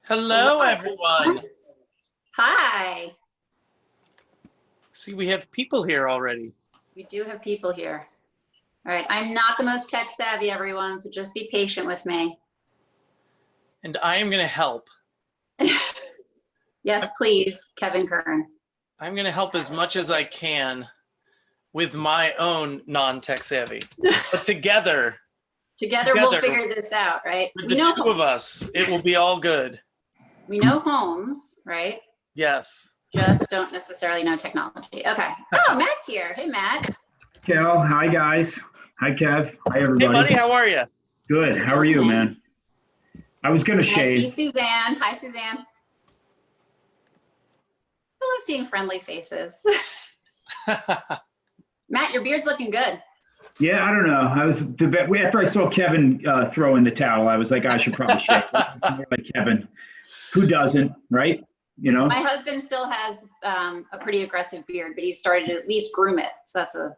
Hello, everyone. Hi. See, we have people here already. We do have people here. All right, I'm not the most tech savvy, everyone, so just be patient with me. And I am going to help. Yes, please, Kevin Kern. I'm going to help as much as I can with my own non-tech savvy. But together we'll figure this out, right? With the two of us, it will be all good. We know homes, right? Yes. Just don't necessarily know technology. Okay. Oh, Matt's here. Hey, Matt. Kel, hi guys. Hi Kev. Hi everybody. Hey buddy, how are you? Good. How are you, man? I was gonna shave. I see Suzanne. Hi, Suzanne. I love seeing friendly faces. Matt, your beard's looking good. Yeah, I don't know. After I saw Kevin throw in the towel, I was like, I should probably shave. More like Kevin. Who doesn't, right? You know. My husband still has a pretty aggressive beard, but he's started to at least groom it. So that's a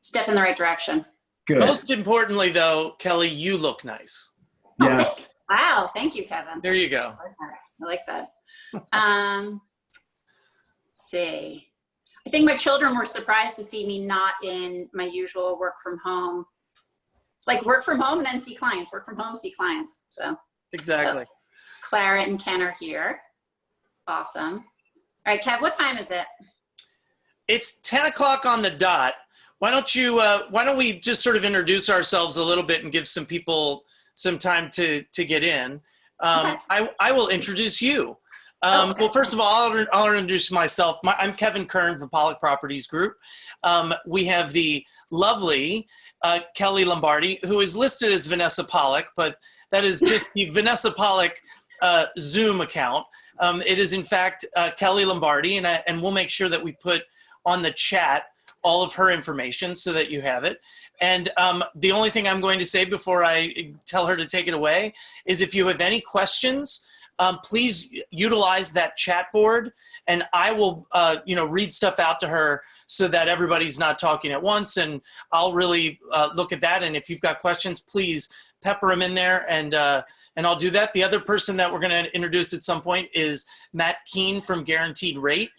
step in the right direction. Good. Most importantly, though, Kelly, you look nice. Yeah. Oh, wow. Thank you, Kevin. There you go. I like that. Let's see. I think my children were surprised to see me not in my usual work from home. It's like work from home and then see clients, work from home, see clients. So exactly. Clara and Ken are here. Awesome. All right, Kev, what time is it? It's 10 o'clock on the dot. Why don't we just sort of introduce ourselves a little bit and give some people some time to get in. Okay. I will introduce you. Okay. Well, first of all, I'll introduce myself. I'm Kevin Kern from Pollock Properties Group. We have the lovely Kelly Lombardi, who is listed as Vanessa Pollock, but that is just the Vanessa Pollock Zoom account. It is, in fact, Kelly Lombardi, and we'll make sure that we put on the chat all of her information so that you have it. And the only thing I'm going to say before I tell her to take it away is if you have any questions, please utilize that chat board, and I will read stuff out to her so that everybody's not talking at once, and I'll really look at that. And if you've got questions, please pepper them in there, and I'll do that. The other person that we're going to introduce at some point is Matt Keane from Guaranteed Rate.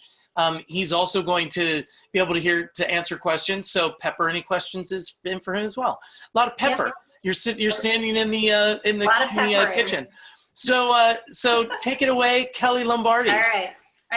He's also going to be able to answer questions. So pepper any questions is in for him as well. A lot of pepper. Yeah. You're standing in the kitchen. So take it away, Kelly Lombardi. All right.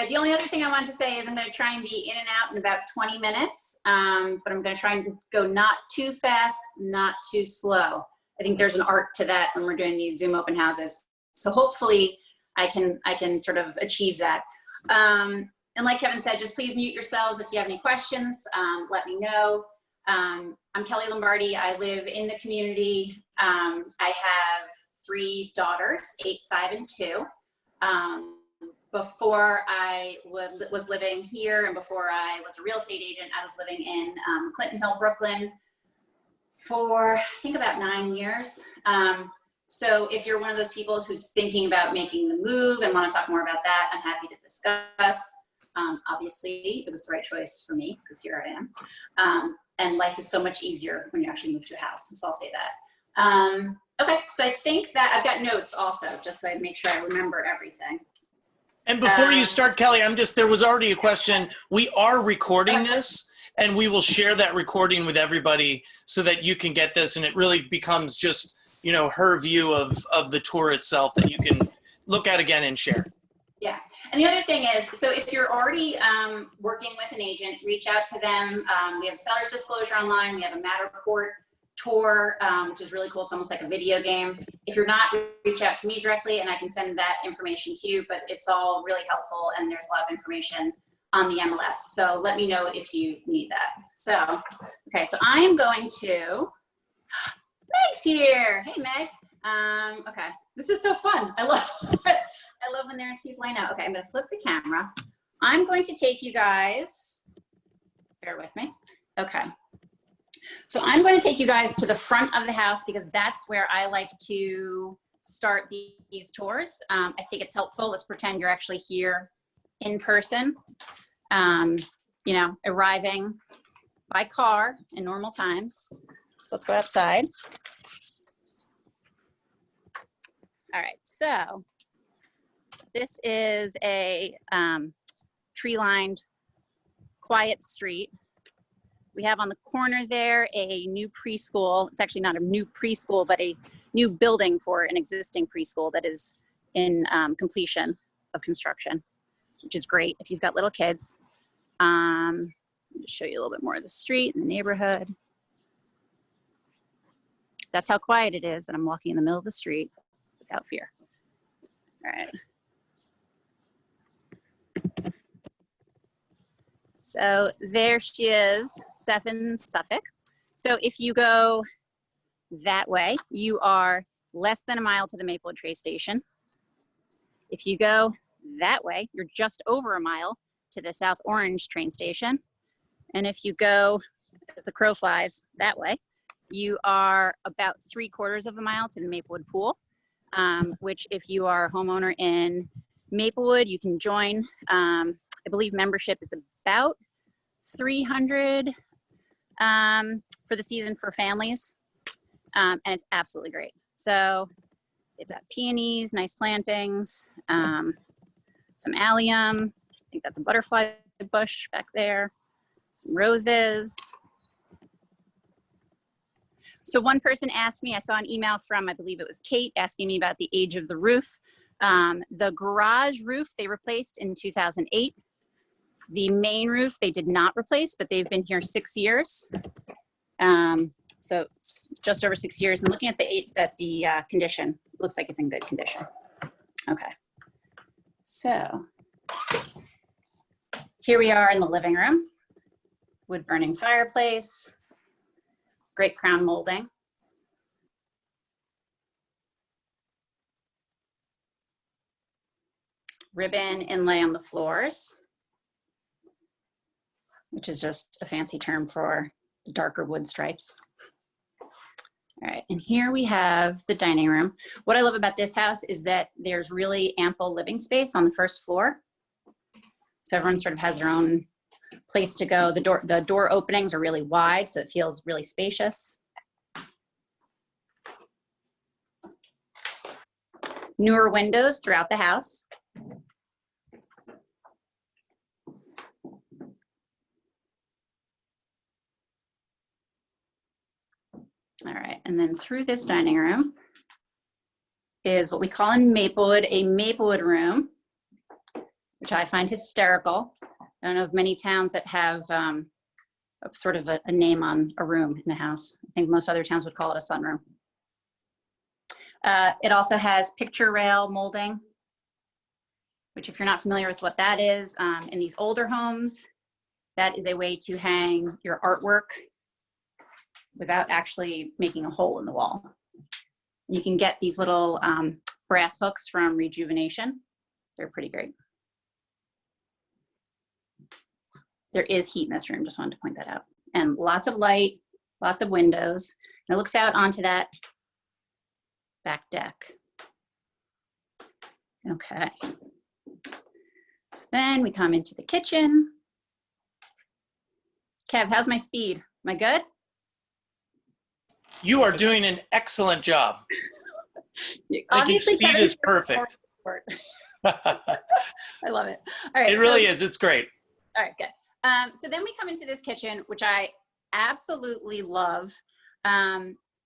The only other thing I want to say is I'm going to try and be in and out in about 20 minutes, but I'm going to try and go not too fast, not too slow. I think there's an art to that when we're doing these Zoom open houses. So hopefully I can sort of achieve that. And like Kevin said, just please mute yourselves if you have any questions. Let me know. I'm Kelly Lombardi. I live in the community. I have 3 daughters, 8, 5, and 2. Before I was living here and before I was a real estate agent, I was living in Clinton Hill, Brooklyn for I think about 9 years. So if you're one of those people who's thinking about making the move and want to talk more about that, I'm happy to discuss. Obviously, it was the right choice for me because here I am. And life is so much easier when you actually move to a house, so I'll say that. Okay, so I think that I've got notes also, just so I make sure I remember everything. And before you start, Kelly, there was already a question. We are recording this, and we will share that recording with everybody so that you can get this, and it really becomes just, her view of the tour itself that you can look at again and share. Yeah. And the other thing is, so if you're already working with an agent, reach out to them. We have seller's disclosure online. We have a Matterport tour, which is really cool. It's almost like a video game. If you're not, reach out to me directly and I can send that information to you, but it's all really helpful and there's a lot of information on the MLS. So let me know if you need that. So, okay, so I am going to, Meg's here. Hey, Meg. Okay, this is so fun. I love it. I love when there's people I know. Okay, I'm going to flip the camera. I'm going to take you guys, bear with me. Okay. So I'm going to take you guys to the front of the house because that's where I like to start these tours. I think it's helpful. Let's pretend you're actually here in person, arriving by car in normal times. So let's go outside. All right, so This is a tree-lined, quiet street. We have on the corner there a new preschool. It's actually not a new preschool, but a new building for an existing preschool that is in completion of construction, which is great if you've got little kids. Let me just show you a little bit more of the street and the neighborhood. That's how quiet it is that I'm walking in the middle of the street without fear. All right. So there she is, Suffolk. So if you go that way, you are less than a mile to the Maplewood train station. If you go that way, you're just over a mile to the South Orange train station. And if you go, as the crow flies, that way, you are about 3/4 of a mile to the Maplewood pool, which if you are a homeowner in Maplewood, you can join. I believe membership is about $300 for the season for families, and it's absolutely great. So they've got peonies, nice plantings, some allium. I think that's a butterfly bush back there, some roses. So one person asked me, I saw an email from, I believe it was Kate, asking me about the age of the roof. The garage roof they replaced in 2008. The main roof they did not replace, but they've been here 6 years. So it's just over 6 years. And looking at the condition, looks like it's in good condition. Okay. So here we are in the living room. Wood burning fireplace, great crown molding. Ribbon inlay on the floors, which is just a fancy term for the darker wood stripes. All right, and here we have the dining room. What I love about this house is that there's really ample living space on the first floor. So everyone sort of has their own place to go. The door openings are really wide, so it feels really spacious. Newer windows throughout the house. All right, and then through this dining room is what we call in Maplewood a Maplewood room, which I find hysterical. I don't know of many towns that have sort of a name on a room in the house. I think most other towns would call it a sunroom. It also has picture rail molding, which if you're not familiar with what that is, in these older homes, that is a way to hang your artwork without actually making a hole in the wall. You can get these little brass hooks from Rejuvenation. They're pretty great. There is heat in this room, just wanted to point that out. And lots of light, lots of windows. And it looks out onto that back deck. Okay. So then we come into the kitchen. Kev, how's my speed? Am I good? You are doing an excellent job. Obviously, speed is perfect. I love it. All right. It really is. It's great. All right, good. So then we come into this kitchen, which I absolutely love.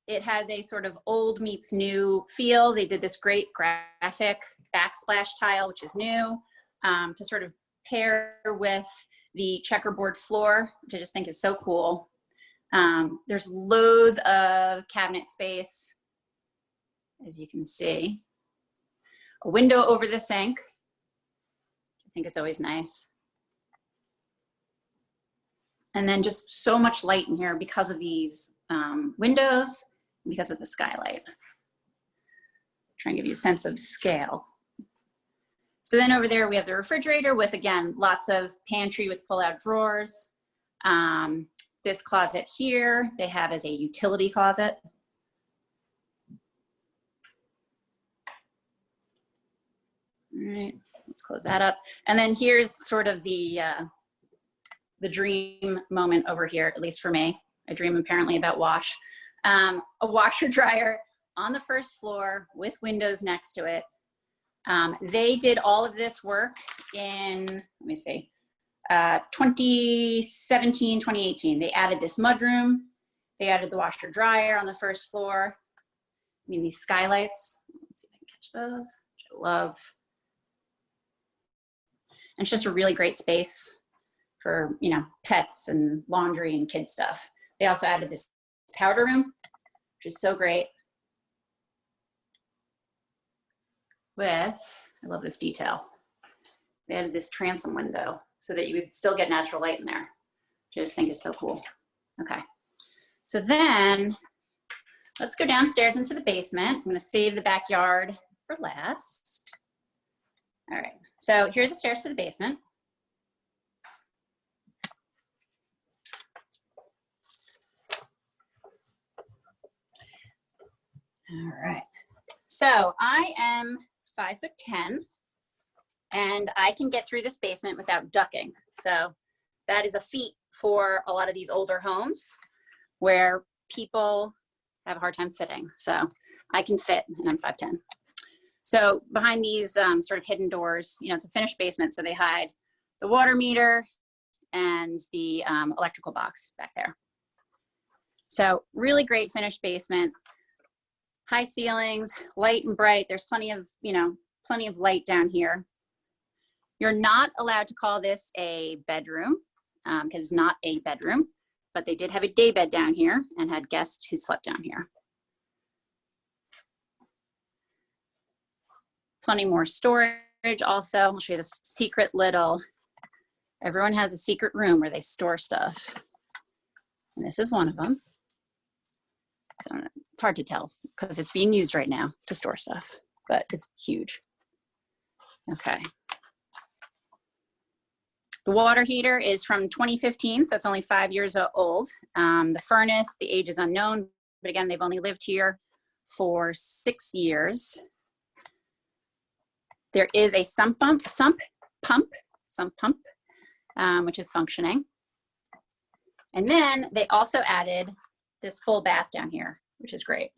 It has a sort of old meets new feel. They did this great graphic backsplash tile, which is new, to sort of pair with the checkerboard floor, which I just think is so cool. There's loads of cabinet space, as you can see. A window over the sink. I think it's always nice. And then just so much light in here because of these windows, because of the skylight. Try and give you a sense of scale. So then over there we have the refrigerator with, again, lots of pantry with pull-out drawers. This closet here, they have as a utility closet. All right, let's close that up. And then here's sort of the dream moment over here, at least for me. I dream apparently about wash. A washer dryer on the first floor with windows next to it. They did all of this work in, let me see, 2017, 2018. They added this mudroom. They added the washer dryer on the first floor. I mean, these skylights. Let's see if I can catch those, which I love. And it's just a really great space for, you know, pets and laundry and kid stuff. They also added this powder room, which is so great. With, I love this detail. They added this transom window so that you would still get natural light in there, which I just think is so cool. Okay, so then let's go downstairs into the basement. I'm gonna save the backyard for last. All right, so here are the stairs to the basement. All right, so I am 5'10", and I can get through this basement without ducking. So that is a feat for a lot of these older homes where people have a hard time fitting. So I can fit, and I'm 5'10". So behind these sort of hidden doors, you know, it's a finished basement, so they hide the water meter and the electrical box back there. So really great finished basement. High ceilings, light and bright. There's plenty of, you know, plenty of light down here. You're not allowed to call this a bedroom because it's not a bedroom, but they did have a day bed down here and had guests who slept down here. Plenty more storage also. I'll show you this secret little, everyone has a secret room where they store stuff. And this is one of them. So it's hard to tell because it's being used right now to store stuff, but it's huge. Okay. The water heater is from 2015, so it's only 5 years old. The furnace, the age is unknown, but again, they've only lived here for 6 years. There is a sump pump, which is functioning. And then they also added this full bath down here, which is great.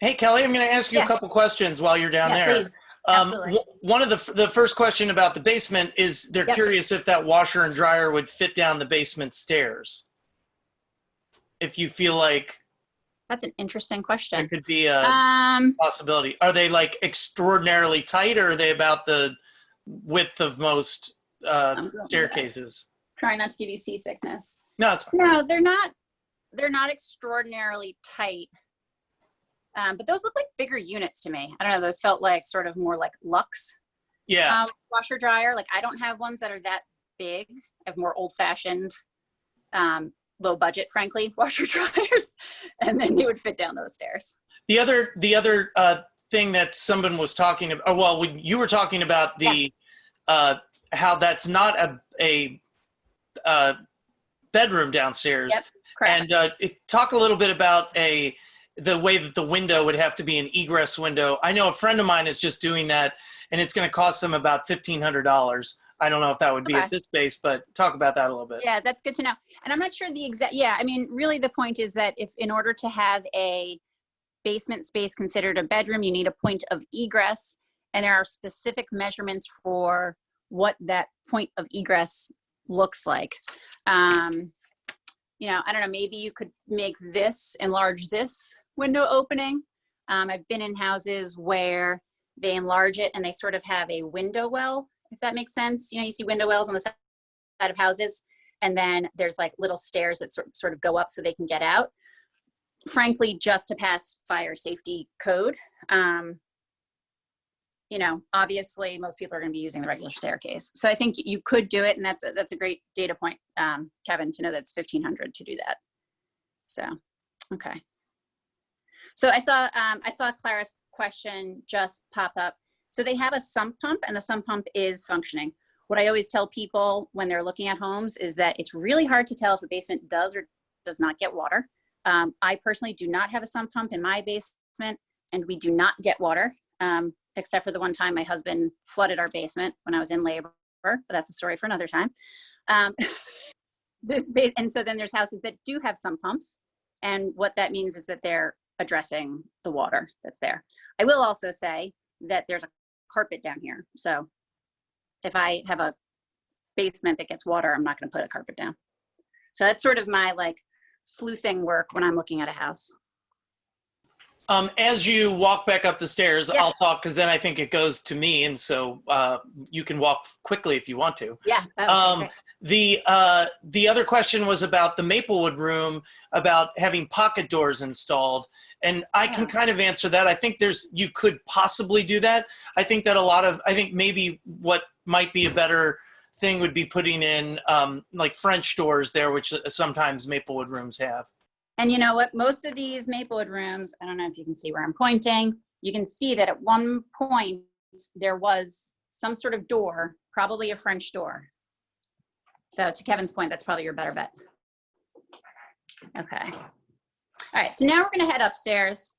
Hey, Kelly, I'm going to ask you a couple questions while you're down there. Please. Absolutely. One of the first question about the basement is they're curious if that washer and dryer would fit down the basement stairs. If you feel like that's an interesting question. There could be a possibility. Are they like extraordinarily tight, or are they about the width of most staircases? Trying not to give you seasickness. No, it's fine. No, they're not. They're not extraordinarily tight. But those look like bigger units to me. I don't know. Those felt like sort of more like luxe. Yeah. Washer dryer. Like I don't have ones that are that big. I have more old fashioned, low budget, frankly, washer dryers, and then they would fit down those stairs. The other thing that someone was talking about, well, when you were talking about the how that's not a bedroom downstairs. Yep, correct. And talk a little bit about the way that the window would have to be an egress window. I know a friend of mine is just doing that, and it's going to cost them about $1,500. I don't know if that would be at this space, but talk about that a little bit. Yeah, that's good to know. And I'm not sure the exact, I mean, really the point is that if in order to have a basement space considered a bedroom, you need a point of egress, and there are specific measurements for what that point of egress looks like. You know, I don't know, maybe you could make this, enlarge this window opening. I've been in houses where they enlarge it and they sort of have a window well, if that makes sense. You know, you see window wells on the side of houses, and then there's like little stairs that sort of go up so they can get out. Frankly, just to pass fire safety code. You know, obviously most people are going to be using the regular staircase. So I think you could do it, and that's a great data point, Kevin, to know that's $1,500 to do that. So, okay. So I saw Clara's question just pop up. So they have a sump pump, and the sump pump is functioning. What I always tell people when they're looking at homes is that it's really hard to tell if a basement does or does not get water. I personally do not have a sump pump in my basement, and we do not get water. Except for the one time my husband flooded our basement when I was in labor, but that's a story for another time. And so then there's houses that do have sump pumps, and what that means is that they're addressing the water that's there. I will also say that there's a carpet down here. So if I have a basement that gets water, I'm not going to put a carpet down. So that's sort of my like sleuthing work when I'm looking at a house. As you walk back up the stairs, Yeah. I'll talk because then I think it goes to me, and so you can walk quickly if you want to. Yeah. Oh, okay, The other question was about the Maplewood room, about having pocket doors installed, and I can kind of answer that. I think you could possibly do that. I think maybe what might be a better thing would be putting in like French doors there, which sometimes Maplewood rooms have. And you know what? Most of these Maplewood rooms, I don't know if you can see where I'm pointing, you can see that at one point there was some sort of door, probably a French door. So to Kevin's point, that's probably your better bet. Okay. All right, so now we're gonna head upstairs.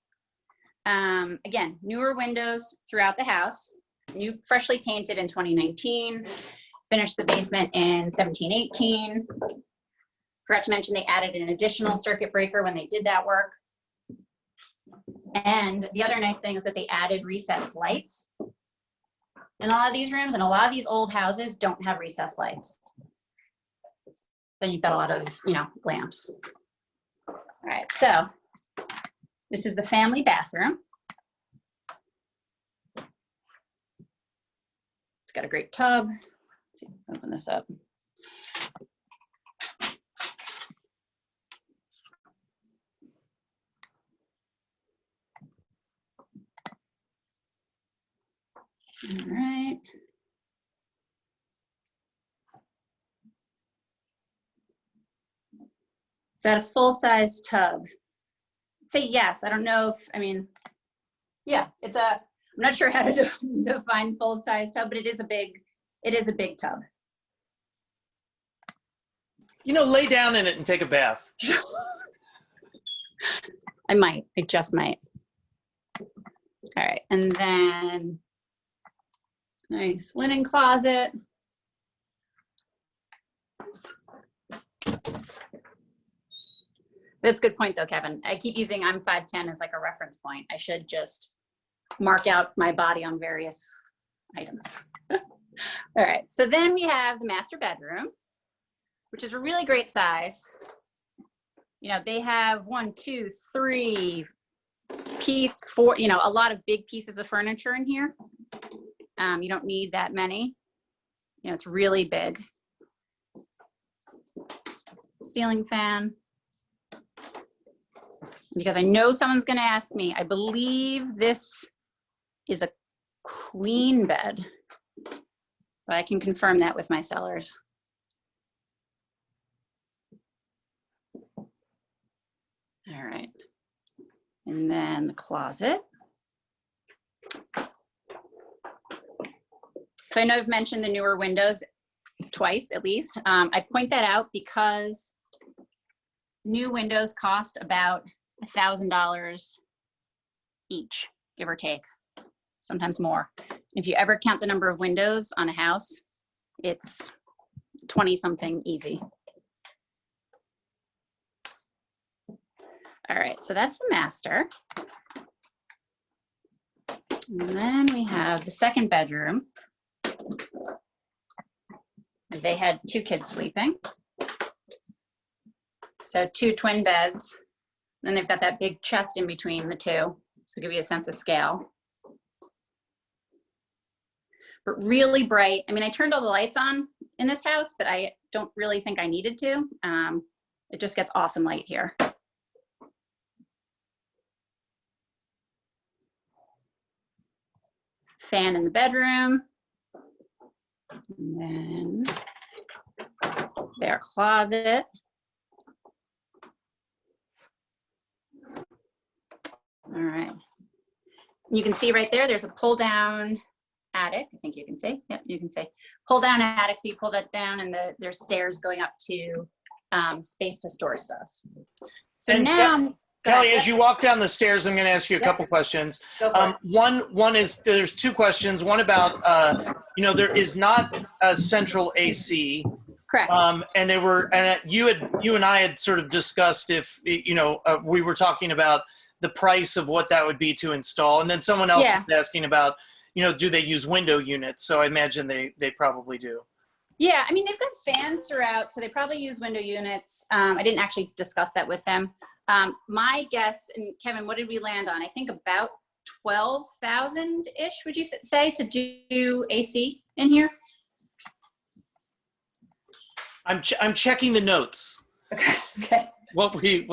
Again, newer windows throughout the house, new, freshly painted in 2019, finished the basement in 17-18. Forgot to mention they added an additional circuit breaker when they did that work. And the other nice thing is that they added recessed lights in a lot of these rooms, and a lot of these old houses don't have recessed lights. Then you've got a lot of, lamps. All right, so this is the family bathroom. It's got a great tub. Let's see, open this up. All right. Is that a full-size tub? I'd say yes. I don't know if, yeah, I'm not sure how to define full-size tub, but it is a big tub. Lay down in it and take a bath. I just might. All right, and then nice linen closet. That's a good point though, Kevin. I keep using I'm 5'10" as like a reference point. I should just mark out my body on various items. All right, so then we have the master bedroom, which is a really great size. They have 1, 2, 3 piece, 4, a lot of big pieces of furniture in here. You don't need that many. It's really big. Ceiling fan. Because I know someone's going to ask me, I believe this is a queen bed, but I can confirm that with my sellers. All right. And then the closet. So I know I've mentioned the newer windows twice at least. I point that out because new windows cost about $1,000 each, give or take, sometimes more. If you ever count the number of windows on a house, it's 20 something easy. All right, so that's the master. And then we have the second bedroom. They had 2 kids sleeping. So 2 twin beds. Then they've got that big chest in between the 2, so give you a sense of scale. But really bright. I turned all the lights on in this house, but I don't really think I needed to. It just gets awesome light here. Fan in the bedroom. And then their closet. All right. You can see right there, there's a pull down attic. I think you can see. Yep, you can see. Pull down attic, so you pull that down and there's stairs going up to space to store stuff. So and now, Kelly, as you walk down the stairs, I'm going to ask you a couple questions. One is, there's 2 questions. One about, there is not a central AC. Correct. And you and I had sort of discussed if, we were talking about the price of what that would be to install. And then someone else Yeah. was asking about, do they use window units? So I imagine they probably do. Yeah, I mean, they've got fans throughout, so they probably use window units. I didn't actually discuss that with them. My guess, and Kevin, what did we land on? I think about 12,000-ish, would you say, to do AC in here? I'm checking the notes. Okay. What we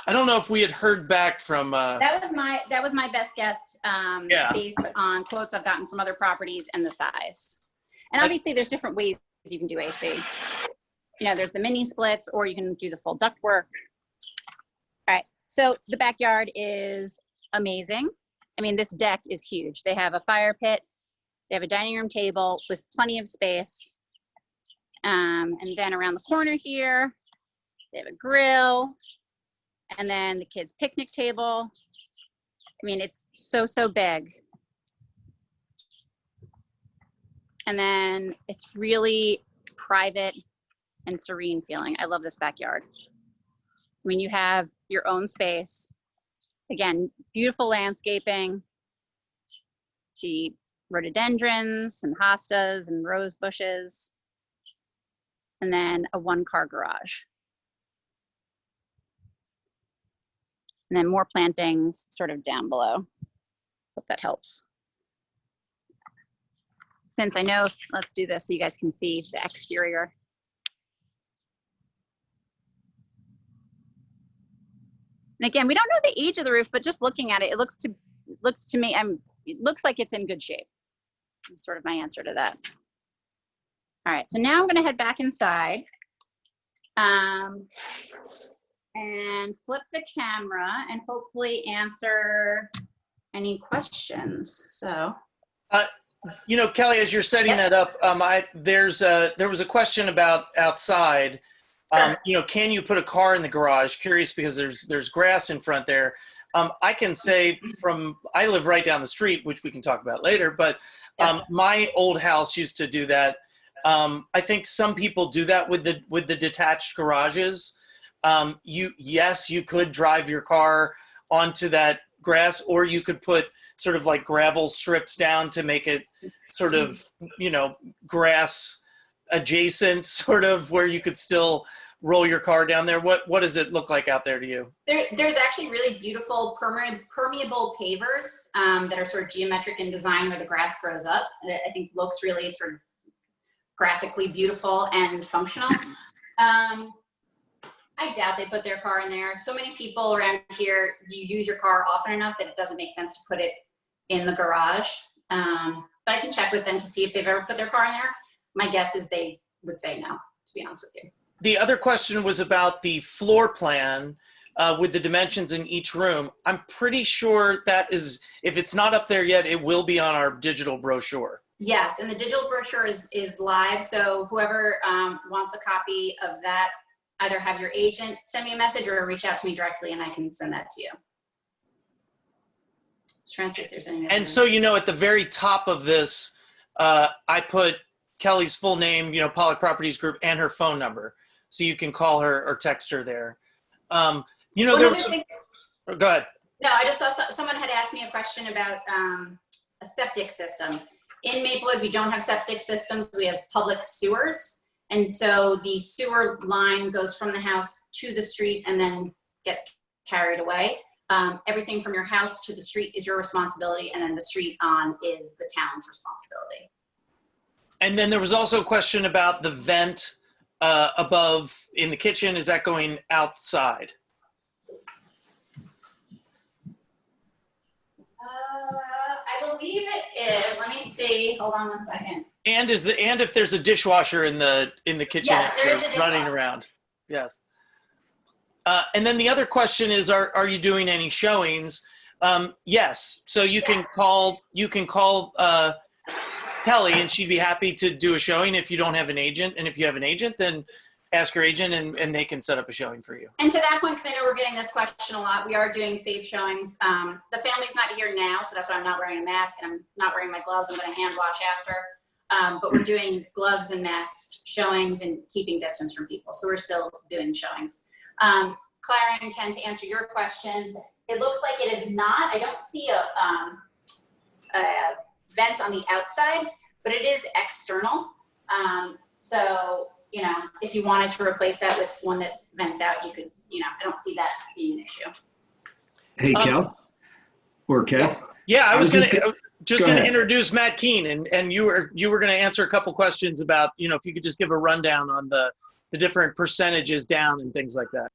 I don't know if we had heard back from That was my best guess, Yeah. based on quotes I've gotten from other properties and the size. And obviously there's different ways you can do AC. There's the mini splits, or you can do the full ductwork. All right, so the backyard is amazing. I mean, this deck is huge. They have a fire pit, they have a dining room table with plenty of space. And then around the corner here, they have a grill, and then the kids' picnic table. I mean, it's so big. And then it's really private and serene feeling. I love this backyard. I mean, you have your own space. Again, beautiful landscaping. See rhododendrons, some hostas and rose bushes. And then a 1-car garage. And then more plantings sort of down below. Hope that helps. Since I know, let's do this so you guys can see the exterior. And again, we don't know the age of the roof, but just looking at it, it looks to me, it looks like it's in good shape. That's sort of my answer to that. All right, so now I'm gonna head back inside and flip the camera and hopefully answer any questions. So. Kelly, as you're setting Yep. that up, there was a question about outside. Sure. Can you put a car in the garage? Curious because there's grass in front there. I can say I live right down the street, which we can talk about later, but my old house used to do that. I think some people do that with the detached garages. You could drive your car onto that grass, or you could put sort of like gravel strips down to make it sort of, grass adjacent, sort of where you could still roll your car down there. What does it look like out there to you? There's actually really beautiful permeable pavers that are sort of geometric in design where the grass grows up. That I think looks really sort of graphically beautiful and functional. I doubt they put their car in there. So many people around here, you use your car often enough that it doesn't make sense to put it in the garage. But I can check with them to see if they've ever put their car in there. My guess is they would say no, to be honest with you. The other question was about the floor plan with the dimensions in each room. I'm pretty sure that is, if it's not up there yet, it will be on our digital brochure. Yes, and the digital brochure is live. So whoever wants a copy of that, either have your agent send me a message or reach out to me directly and I can send that to you. Just trying to see if there's anything. And so, at the very top of this, I put Kelly's full name, Pollock Properties Group, and her phone number. So you can call her or text her there. Go ahead. No, I just saw someone had asked me a question about a septic system. In Maplewood, we don't have septic systems. We have public sewers. And so the sewer line goes from the house to the street and then gets carried away. Everything from your house to the street is your responsibility, and then the street on is the town's responsibility. And then there was also a question about the vent above in the kitchen. Is that going outside? I believe it is. Let me see. Hold on one second. And if there's a dishwasher in the kitchen, Yes, there is a dishwasher running around. Yes. And then the other question is, are you doing any showings? Yes. So you can call Kelly, and she'd be happy to do a showing if you don't have an agent. And if you have an agent, then ask your agent and they can set up a showing for you. And to that point, because I know we're getting this question a lot, we are doing safe showings. The family's not here now, so that's why I'm not wearing a mask and I'm not wearing my gloves. I'm going to hand wash after. But we're doing gloves and mask showings and keeping distance from people. So we're still doing showings. Clara and Ken, to answer your question, It looks like it is not. I don't see a vent on the outside, but it is external. So, you know, if you wanted to replace that with one that vents out, you could, you know, I don't see that being an issue. Hey, Kel or Kev? Yeah, I was going go to ahead. introduce Matt Keane, and you were going to answer a couple questions about, you know, if you could just give a rundown on the different percentages down and things like that.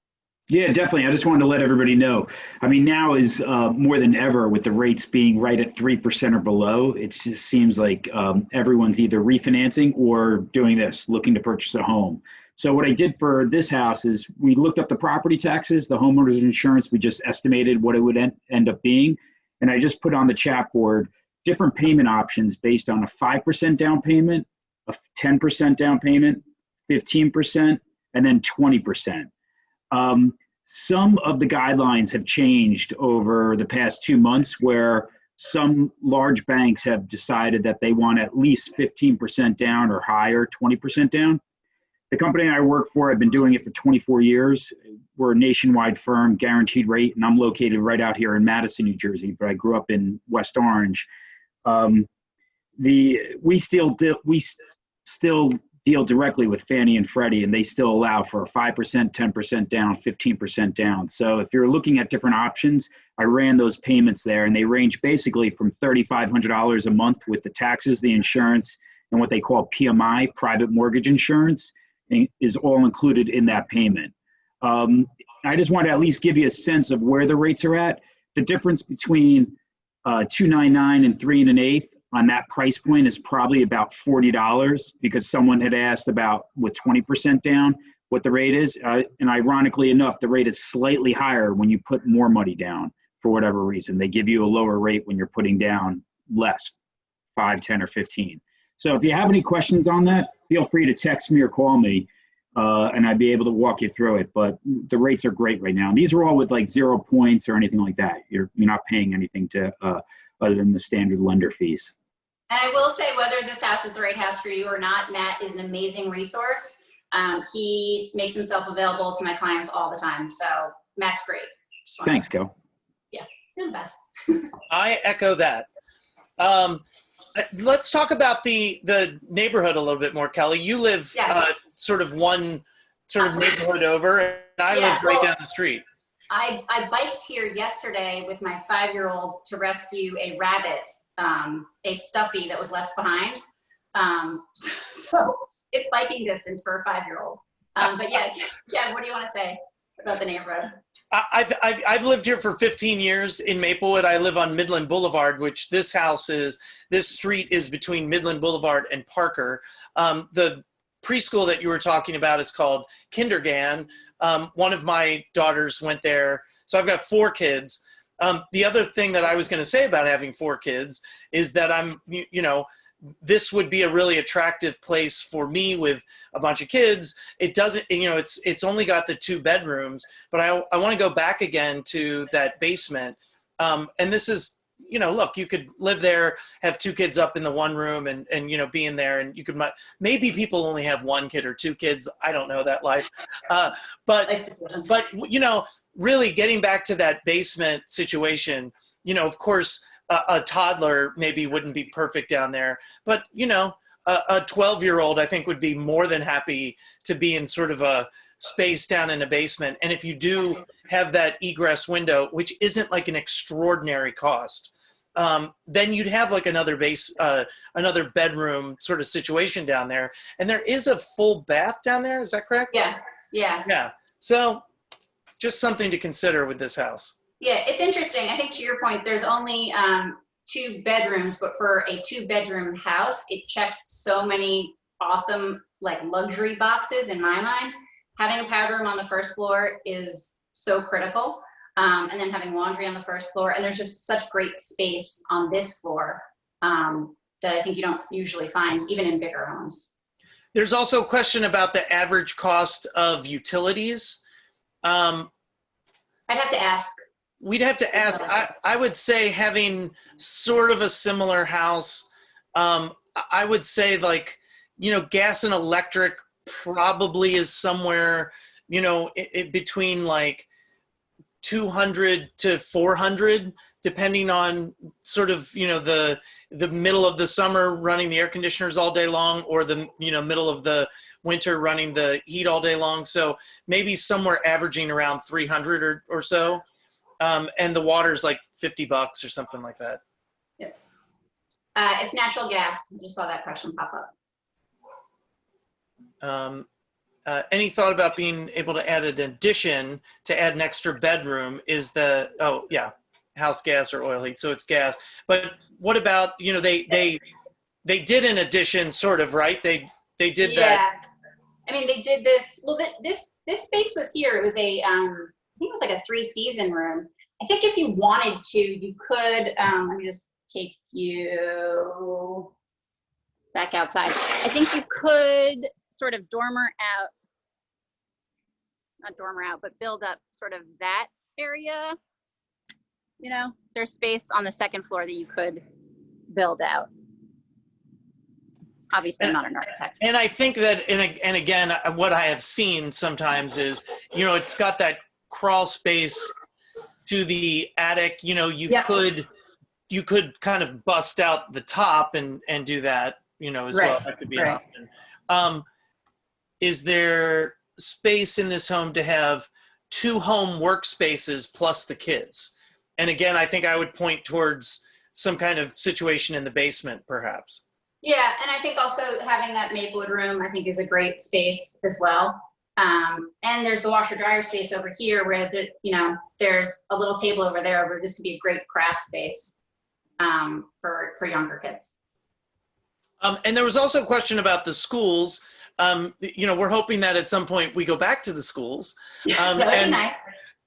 Yeah, definitely. I just wanted to let everybody know. I mean, now is more than ever with the rates being right at 3% or below. It just seems like everyone's either refinancing or doing this, looking to purchase a home. So what I did for this house is we looked up the property taxes, the homeowner's insurance. We just estimated what it would end up being. And I just put on the chat board different payment options based on a 5% down payment, a 10% down payment, 15%, and then 20%. Some of the guidelines have changed over the past 2 months where some large banks have decided that they want at least 15% down or higher, 20% down. The company I work for, I've been doing it for 24 years. We're a nationwide firm, guaranteed rate, and I'm located right out here in Madison, New Jersey, but I grew up in West Orange. We still deal directly with Fannie and Freddie, and they still allow for a 5%, 10% down, 15% down. So if you're looking at different options, I ran those payments there, and they range basically from $3,500 a month with the taxes, the insurance, and what they call PMI, private mortgage insurance, is all included in that payment. I just want to at least give you a sense of where the rates are at. The difference between 299 and 3 1/8 on that price point is probably about $40 because someone had asked about with 20% down what the rate is. And ironically enough, the rate is slightly higher when you put more money down for whatever reason. They give you a lower rate when you're putting down less, 5, 10, or 15. So if you have any questions on that, feel free to text me or call me and I'd be able to walk you through it. But the rates are great right now. And these are all with like 0 points or anything like that. You're not paying anything to other than the standard lender fees. And I will say, whether this house is the right house for you or not, Matt is an amazing resource. He makes himself available to my clients all the time. So Matt's great. Thanks, Kel. Yeah, he's the best. I echo that. Let's talk about the neighborhood a little bit more, Kelly. You live sort of one neighborhood over, and I live right down the street. I biked here yesterday with my 5-year-old to rescue a rabbit, a stuffy that was left behind. So it's biking distance for a 5-year-old. But yeah, what do you want to say about the neighborhood? I've lived here for 15 years in Maplewood. I live on Midland Boulevard, which this street is between Midland Boulevard and Parker. The preschool that you were talking about is called Kindergarten. One of my daughters went there. So I've got 4 kids. The other thing that I was going to say about having 4 kids is that this would be a really attractive place for me with a bunch of kids. It doesn't, it's only got the 2 bedrooms, but I want to go back again to that basement. And this is, look, you could live there, have 2 kids up in the one room and be in there, and you could, maybe people only have 1 kid or 2 kids. I don't know that life. But really getting back to that basement situation, of course, a toddler maybe wouldn't be perfect down there, but a 12-year-old I think would be more than happy to be in sort of a space down in a basement. And if you do have that egress window, which isn't like an extraordinary cost, then you'd have like another bedroom sort of situation down there. And there is a full bath down there. Is that correct? Yeah. So just something to consider with this house. Yeah, it's interesting. I think to your point, there's only 2 bedrooms, but for a 2-bedroom house, it checks so many awesome luxury boxes in my mind. Having a powder room on the first floor is so critical. And then having laundry on the first floor. And there's just such great space on this floor that I think you don't usually find even in bigger homes. There's also a question about the average cost of utilities. I'd have to ask. We'd have to ask. I would say having sort of a similar house, I would say gas and electric probably is somewhere, between $200 200 to 400, depending on sort of, you know, the middle of the summer running the air conditioners all day long, or the, you know, middle of the winter running the heat all day long. So maybe somewhere averaging around 300 or so. And the water's like $50 or something like that. Yep. It's natural gas. I just saw that question pop up. Any thought about being able to add an addition to add an extra bedroom? Is the, oh yeah, house gas or oil heat, so it's gas. But what about, you know, they did an addition sort of, right? They did that. I mean, they did this, well, this space was here. It was a, I think it was like a 3-season room. I think if you wanted to, you could, let me just take you back outside. I think you could sort of not dormer out, but build up sort of that area. You know, there's space on the second floor that you could build out. Obviously, I'm not an architect. And I think that, and again, what I have seen sometimes is, you know, it's got that crawl space to the attic. You know, you could kind of bust out the top and do that, you know, as well. That could be an option. Is there space in this home to have 2 home workspaces plus the kids? And again, I think I would point towards some kind of situation in the basement, perhaps. Yeah, and I think also having that Maplewood room, I think, is a great space as well. And there's the washer dryer space over here where you know, there's a little table over there where this could be a great craft space for younger kids. And there was also a question about the schools. You know, we're hoping that at some point we go back to the schools. That would be nice.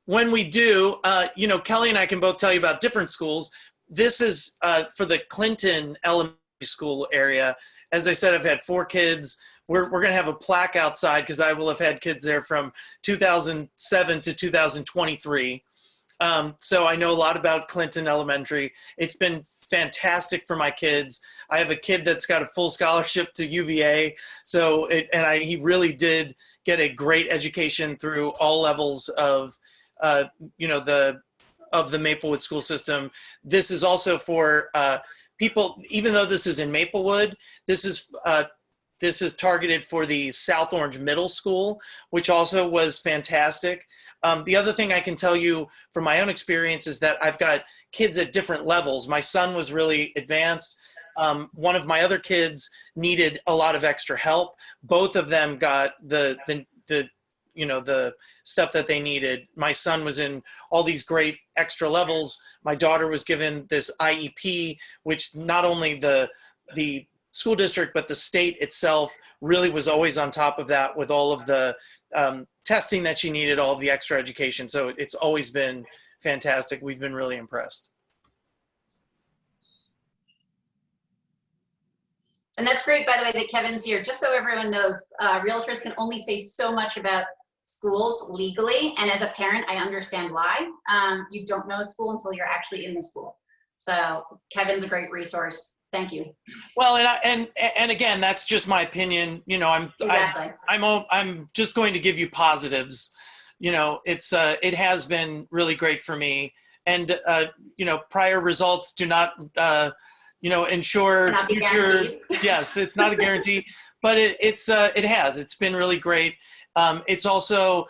When we do, you know, Kelly and I can both tell you about different schools. This is for the Clinton Elementary School area. As I said, I've had 4 kids. We're going to have a plaque outside because I will have had kids there from 2007 to 2023. So I know a lot about Clinton Elementary. It's been fantastic for my kids. I have a kid that's got a full scholarship to UVA. So he really did get a great education through all levels of, you know, of the Maplewood school system. This is also for people, even though this is in Maplewood, this is targeted for the South Orange Middle School, which also was fantastic. The other thing I can tell you from my own experience is that I've got kids at different levels. My son was really advanced. One of my other kids needed a lot of extra help. Both of them got the you know, the stuff that they needed. My son was in all these great extra levels. My daughter was given this IEP, which not only the school district, but the state itself really was always on top of that with all of the testing that she needed, all of the extra education. So it's always been fantastic. We've been really impressed. And that's great, by the way, that Kevin's here. Just so everyone knows, realtors can only say so much about schools legally. And as a parent, I understand why. You don't know a school until you're actually in the school. So Kevin's a great resource. Thank you. Well, and again, that's just my opinion. You know, I'm just going to give you positives. You know, it has been really great for me. And you know, prior results do not you know, ensure future. Yes, it's not a guarantee, but it's been really great. It's also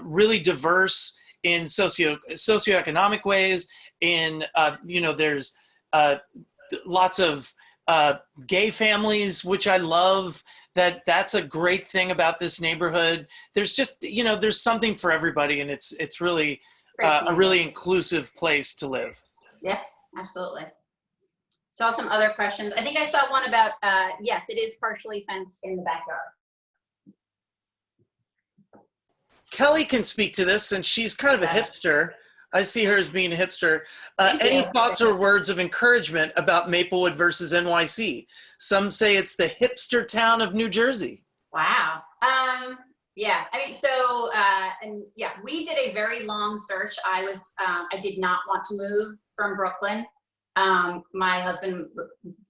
really diverse in socioeconomic ways. In you know, there's lots of gay families, which I love. That's a great thing about this neighborhood. There's just, you know, there's something for everybody, and it's really a really inclusive place to live. Yeah, absolutely. Saw some other questions. I think I saw one about, yes, it is partially fenced in the backyard. Kelly can speak to this, and she's kind of a hipster. I see her as being a hipster. Any thoughts or words of encouragement about Maplewood versus NYC? Some say it's the hipster town of New Jersey. Wow. Yeah, I mean, so, and yeah, we did a very long search. I did not want to move from Brooklyn. My husband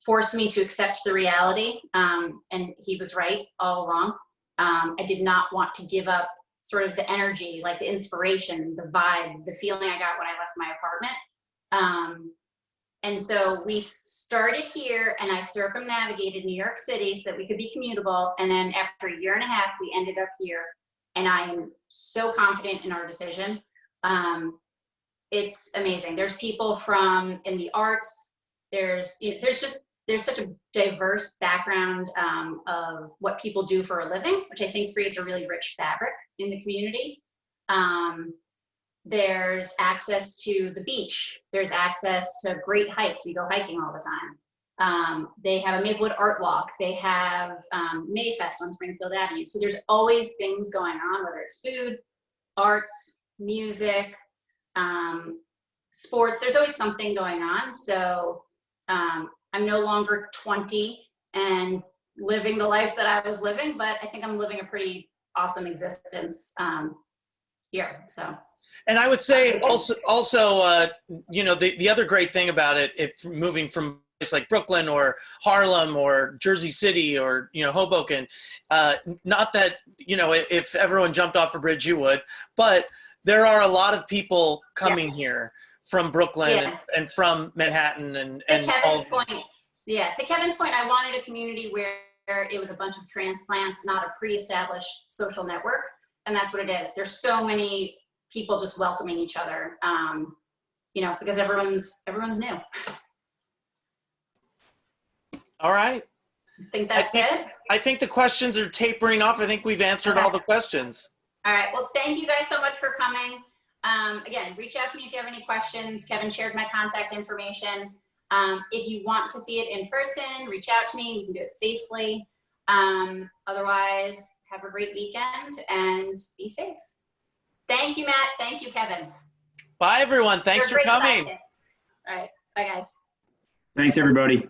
forced me to accept the reality, and he was right all along. I did not want to give up sort of the energy, like the inspiration, the vibe, the feeling I got when I left my apartment. And so we started here, and I circumnavigated New York City so that we could be commutable. And then after a year and a half, we ended up here, and I am so confident in our decision. It's amazing. There's people from in the arts. There's such a diverse background of what people do for a living, which I think creates a really rich fabric in the community. There's access to the beach. There's access to great hikes. We go hiking all the time. They have a Maplewood art walk. They have Mayfest on Springfield Avenue. So there's always things going on, whether it's food, arts, music, sports. There's always something going on. So I'm no longer 20 and living the life that I was living, but I think I'm living a pretty awesome existence here. So. And I would say also, you know, the other great thing about it, if moving from a place like Brooklyn or Harlem or Jersey City or, you know, Hoboken, not that, you know, if everyone jumped off a bridge, you would, but there are a lot of people coming here from Brooklyn and from Manhattan and all of this. To Kevin's point, I wanted a community where it was a bunch of transplants, not a pre-established social network. And that's what it is. There's so many people just welcoming each other, you know, because everyone's new. All right. I think that's it. I think the questions are tapering off. I think we've answered all the questions. All right. Well, thank you guys so much for coming. Again, reach out to me if you have any questions. Kevin shared my contact information. If you want to see it in person, reach out to me. We can do it safely. Otherwise, have a great weekend and be safe. Thank you, Matt. Thank you, Kevin. Bye, everyone. Thanks for coming. All right. Bye, guys. Thanks, everybody.